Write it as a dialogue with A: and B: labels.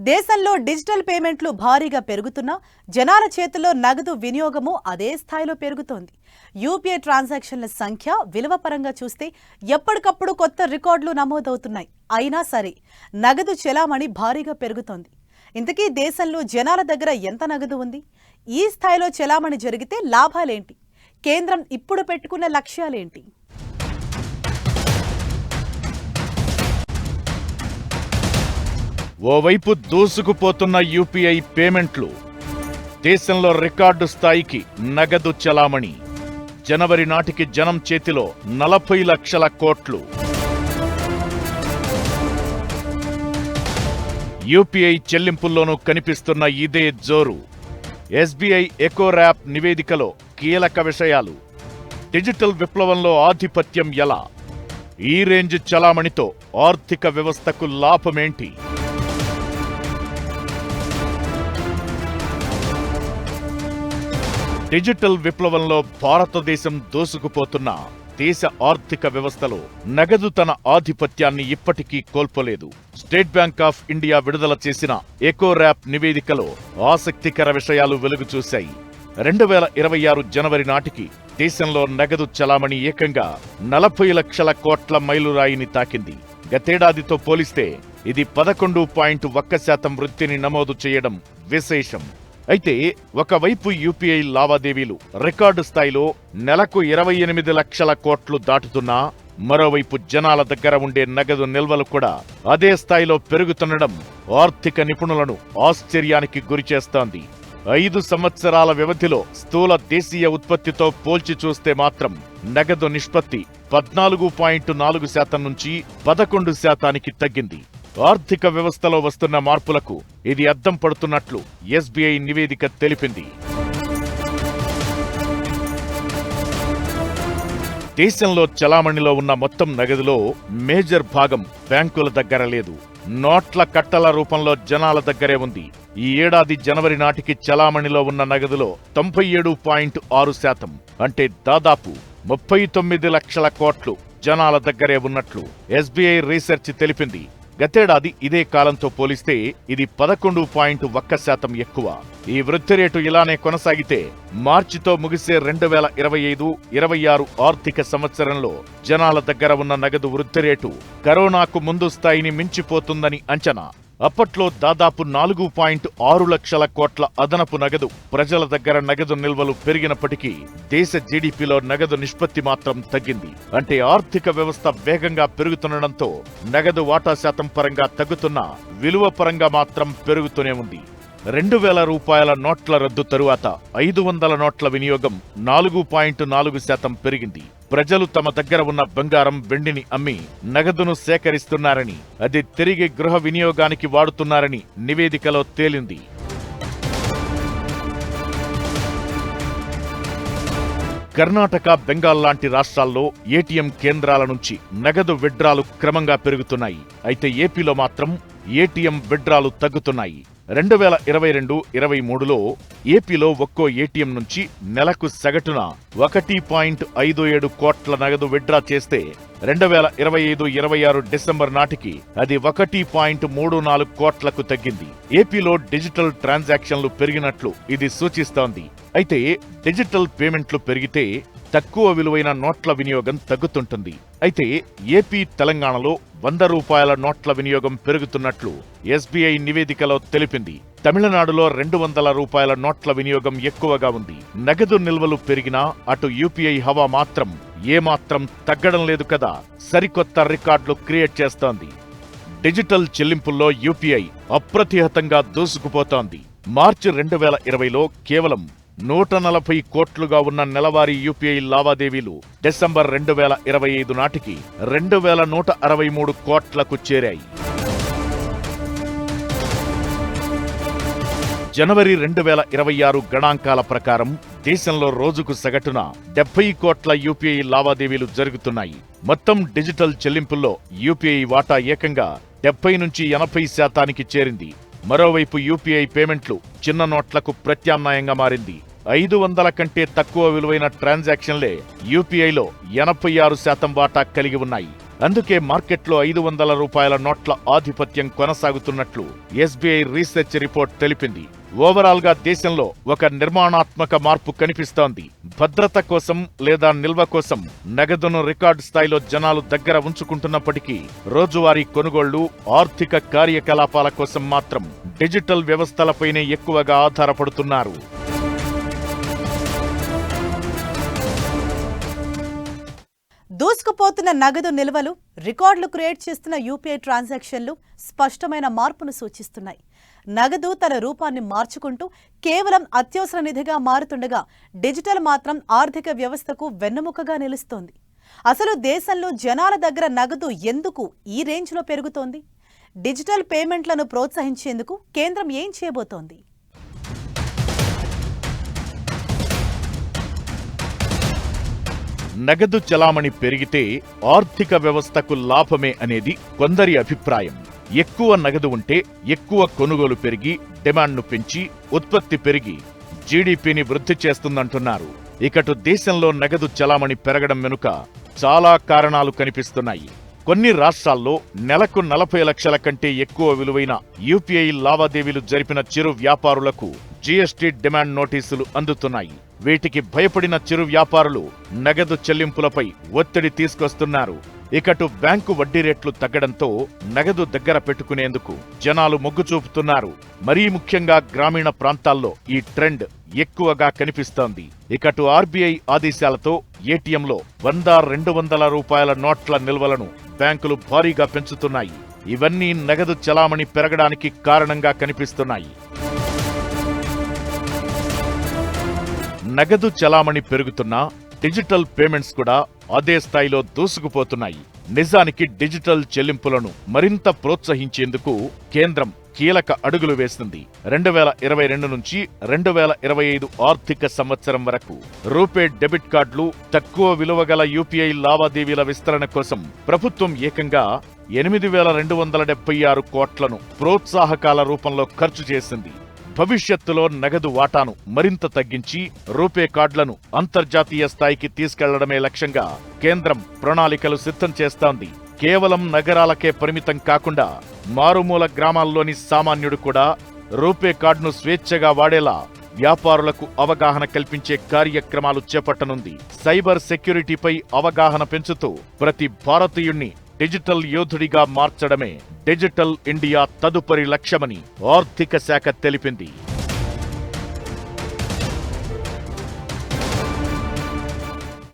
A: దేశంలో డిజిటల్ పేమెంట్లు భారీగా పెరుగుతున్నా జనాల చేతుల్లో నగదు వినియోగము అదే స్థాయిలో పెరుగుతోంది. యూపీఐ ట్రాన్సాక్షన్ల సంఖ్య విలువ పరంగా చూస్తే ఎప్పటికప్పుడు కొత్త రికార్డులు నమోదవుతున్నాయి. అయినా సరే నగదు చెలామణి భారీగా పెరుగుతోంది. ఇంతకీ దేశంలో జనాల దగ్గర ఎంత నగదు ఉంది? ఈ స్థాయిలో చెలామణి జరిగితే లాభాలేంటి? కేంద్రం ఇప్పుడు పెట్టుకున్న లక్ష్యాలేంటి?
B: ఓవైపు దూసుకుపోతున్న యూపీఐ పేమెంట్లు, దేశంలో రికార్డు స్థాయికి నగదు చలామణి. జనవరి నాటికి జనం చేతిలో 40 లక్షల కోట్లు. యూపీఐ చెల్లింపుల్లోనూ కనిపిస్తున్న ఇదే జోరు. ఎస్బీఐ ఎకో ర్యాప్ నివేదికలో కీలక విషయాలు. డిజిటల్ విప్లవంలో ఆధిపత్యం ఎలా? ఈ రేంజ్ చలామణితో ఆర్థిక వ్యవస్థకు లాభమేంటి? డిజిటల్ విప్లవంలో భారతదేశం దూసుకుపోతున్న దేశ ఆర్థిక వ్యవస్థలో నగదు తన ఆధిపత్యాన్ని ఇప్పటికీ కోల్పోలేదు. స్టేట్ బ్యాంక్ ఆఫ్ ఇండియా విడుదల చేసిన ఎకో ర్యాప్ నివేదికలో ఆసక్తికర విషయాలు వెలుగు చూశాయి. 2026 జనవరి నాటికి దేశంలో నగదు చలామణి ఏకంగా 40 లక్షల కోట్ల మైలురాయిని తాకింది. గతేడాదితో పోలిస్తే ఇది 11.1% వృద్ధిని నమోదు చేయడం విశేషం. అయితే ఒకవైపు యూపీఐ లావాదేవీలు రికార్డు స్థాయిలో నెలకు 28 లక్షల కోట్లు దాటుతున్నా, మరోవైపు జనాల దగ్గర ఉండే నగదు నిల్వలు కూడా అదే స్థాయిలో పెరుగుతుండడం ఆర్థిక నిపుణులను ఆశ్చర్యానికి గురిచేస్తోంది. 5 సంవత్సరాల వ్యవధిలో స్థూల దేశీయ ఉత్పత్తితో పోల్చి చూస్తే మాత్రం నగదు నిష్పత్తి 14.4% నుంచి 11% తగ్గింది. ఆర్థిక వ్యవస్థలో వస్తున్న మార్పులకు ఇది అద్దం పడుతున్నట్లు ఎస్బీఐ నివేదిక తెలిపింది. దేశంలో చలామణిలో ఉన్న మొత్తం నగదులో మేజర్ భాగం బ్యాంకుల దగ్గర లేదు. నోట్ల కట్టల రూపంలో జనాల దగ్గరే ఉంది. ఈ ఏడాది జనవరి నాటికి చలామణిలో ఉన్న నగదులో 97.6%, అంటే దాదాపు 39 లక్షల కోట్లు జనాల దగ్గరే ఉన్నట్లు ఎస్బీఐ రీసెర్చ్ తెలిపింది. గతేడాది ఇదే కాలంతో పోలిస్తే ఇది 11.1% ఎక్కువ. ఈ వృద్ధి రేటు ఇలానే కొనసాగితే మార్చితో ముగిసే 2025-26 ఆర్థిక సంవత్సరంలో జనాల దగ్గర ఉన్న నగదు వృద్ధి రేటు కరోనాకు ముందు స్థాయిని మించిపోతుందని అంచనా. అప్పట్లో దాదాపు 4.6 లక్షల కోట్ల అదనపు నగదు ప్రజల దగ్గర నగదు నిల్వలు పెరిగినప్పటికీ దేశ జీడీపీలో నగదు నిష్పత్తి మాత్రం తగ్గింది. అంటే ఆర్థిక వ్యవస్థ వేగంగా పెరుగుతుండటంతో నగదు వాటా శాతం పరంగా తగ్గుతున్నా విలువ పరంగా మాత్రం పెరుగుతూనే ఉంది. 2000 రూపాయల నోట్ల రద్దు తరువాత 500 నోట్ల వినియోగం 4.4% పెరిగింది. ప్రజలు తమ దగ్గర ఉన్న బంగారం, వెండిని అమ్మి నగదును సేకరిస్తున్నారని, అది తిరిగి గృహ వినియోగానికి వాడుతున్నారని నివేదికలో తేలింది. కర్ణాటక, బెంగాల్ లాంటి రాష్ట్రాల్లో ఏటీఎం కేంద్రాల నుంచి నగదు విడ్రాలు క్రమంగా పెరుగుతున్నాయి. అయితే ఏపీలో మాత్రం ఏటీఎం విడ్రాలు తగ్గుతున్నాయి. 2022-23లో ఏపీలో ఒక్కో ఏటీఎం నుంచి నెలకు సగటున 1.57 కోట్ల నగదు విడ్రా చేస్తే 2025-26 డిసెంబర్ నాటికి అది 1.34 కోట్లకు తగ్గింది. ఏపీలో డిజిటల్ ట్రాన్సాక్షన్లు పెరిగినట్లు ఇది సూచిస్తోంది. అయితే డిజిటల్ పేమెంట్లు పెరిగితే తక్కువ విలువైన నోట్ల వినియోగం తగ్గుతుంటుంది. అయితే ఏపీ, తెలంగాణలో 100 రూపాయల నోట్ల వినియోగం పెరుగుతున్నట్లు ఎస్బీఐ నివేదికలో తెలిపింది. తమిళనాడులో 200 రూపాయల నోట్ల వినియోగం ఎక్కువగా ఉంది. నగదు నిల్వలు పెరిగినా అటు యూపీఐ హవా మాత్రం ఏమాత్రం తగ్గడం లేదు కదా, సరికొత్త రికార్డులు క్రియేట్ చేస్తోంది. డిజిటల్ చెల్లింపుల్లో యూపీఐ అప్రతిహతంగా దూసుకుపోతోంది. మార్చి 2020లో కేవలం 140 కోట్లుగా ఉన్న నెలవారీ యూపీఐ లావాదేవీలు డిసెంబర్ 2025 నాటికి 2163 కోట్లకు చేరాయి. జనవరి 2026 గణాంకాల ప్రకారం దేశంలో రోజుకు సగటున 70 కోట్ల యూపీఐ లావాదేవీలు జరుగుతున్నాయి. మొత్తం డిజిటల్ చెల్లింపుల్లో యూపీఐ వాటా ఏకంగా 70 నుంచి 80% చేరింది. మరోవైపు యూపీఐ పేమెంట్లు చిన్న నోట్లకు ప్రత్యామ్నాయంగా మారింది. 500 కంటే తక్కువ విలువైన ట్రాన్సాక్షన్లే యూపీఐలో 86% వాటా కలిగి ఉన్నాయి. అందుకే మార్కెట్లో 500 రూపాయల నోట్ల ఆధిపత్యం కొనసాగుతున్నట్లు ఎస్బీఐ రీసెర్చ్ రిపోర్ట్ తెలిపింది. ఓవరాల్ గా దేశంలో ఒక నిర్మాణాత్మక మార్పు కనిపిస్తోంది. భద్రత కోసం లేదా నిల్వ కోసం నగదును రికార్డు స్థాయిలో జనాలు దగ్గర ఉంచుకుంటున్నప్పటికీ రోజువారీ కొనుగోళ్లు, ఆర్థిక కార్యకలాపాల కోసం మాత్రం డిజిటల్ వ్యవస్థలపైనే ఎక్కువగా ఆధారపడుతున్నారు.
A: దూసుకుపోతున్న నగదు నిల్వలు, రికార్డులు క్రియేట్ చేస్తున్న యూపీఐ ట్రాన్సాక్షన్లు స్పష్టమైన మార్పును సూచిస్తున్నాయి. నగదు తన రూపాన్ని మార్చుకుంటూ కేవలం అత్యవసర నిధిగా మారుతుండగా డిజిటల్ మాత్రం ఆర్థిక వ్యవస్థకు వెన్నెముకగా నిలుస్తోంది. అసలు దేశంలో జనాల దగ్గర నగదు ఎందుకు ఈ రేంజ్లో పెరుగుతోంది? డిజిటల్ పేమెంట్లను ప్రోత్సహించేందుకు కేంద్రం ఏం చేయబోతోంది?
B: నగదు చలామణి పెరిగితే ఆర్థిక వ్యవస్థకు లాభమే అనేది కొందరి అభిప్రాయం. ఎక్కువ నగదు ఉంటే ఎక్కువ కొనుగోలు పెరిగి డిమాండ్ను పెంచి ఉత్పత్తి పెరిగి జీడీపీని వృద్ధి చేస్తుందంటున్నారు. ఇకటు దేశంలో నగదు చలామణి పెరగడం వెనుక చాలా కారణాలు కనిపిస్తున్నాయి. కొన్ని రాష్ట్రాల్లో నెలకు 40 లక్షల కంటే ఎక్కువ విలువైన యూపీఐ లావాదేవీలు జరిపిన చిరు వ్యాపారులకు జీఎస్టీ డిమాండ్ నోటీసులు అందుతున్నాయి. వీటికి భయపడిన చిరు వ్యాపారులు నగదు చెల్లింపులపై ఒత్తిడి తీసుకొస్తున్నారు. ఇకటు బ్యాంకు వడ్డీ రేట్లు తగ్గడంతో నగదు దగ్గర పెట్టుకునేందుకు జనాలు మొగ్గు చూపుతున్నారు. మరీ ముఖ్యంగా గ్రామీణ ప్రాంతాల్లో ఈ ట్రెండ్ ఎక్కువగా కనిపిస్తోంది. ఇకటు ఆర్బీఐ ఆదేశాలతో ఏటీఎంలో 100-200 రూపాయల నోట్ల నిల్వలను బ్యాంకులు భారీగా పెంచుతున్నాయి. ఇవన్నీ నగదు చలామణి పెరగడానికి కారణంగా కనిపిస్తున్నాయి. నగదు చలామణి పెరుగుతున్నా డిజిటల్ పేమెంట్స్ కూడా అదే స్థాయిలో దూసుకుపోతున్నాయి. నిజానికి డిజిటల్ చెల్లింపులను మరింత ప్రోత్సహించేందుకు కేంద్రం కీలక అడుగులు వేసింది. 2022 నుంచి 2025 ఆర్థిక సంవత్సరం వరకు రూపే డెబిట్ కార్డులు, తక్కువ విలువగల యూపీఐ లావాదేవీల విస్తరణ కోసం ప్రభుత్వం ఏకంగా 8,276 కోట్లను ప్రోత్సాహకాల రూపంలో ఖర్చు చేసింది. భవిష్యత్తులో నగదు వాటాను మరింత తగ్గించి రూపే కార్డులను అంతర్జాతీయ స్థాయికి తీసుకెళ్లడమే లక్ష్యంగా కేంద్రం ప్రణాళికలు సిద్ధం చేస్తోంది. కేవలం నగరాలకే పరిమితం కాకుండా మారుమూల గ్రామాల్లోని సామాన్యుడు కూడా రూపే కార్డును స్వేచ్ఛగా వాడేలా వ్యాపారులకు అవగాహన కల్పించే కార్యక్రమాలు చేపట్టనుంది. సైబర్ సెక్యూరిటీపై అవగాహన పెంచుతూ ప్రతి భారతీయుణ్ణి డిజిటల్ యోధుడిగా మార్చడమే డిజిటల్ ఇండియా తదుపరి లక్ష్యమని ఆర్థిక శాఖ తెలిపింది.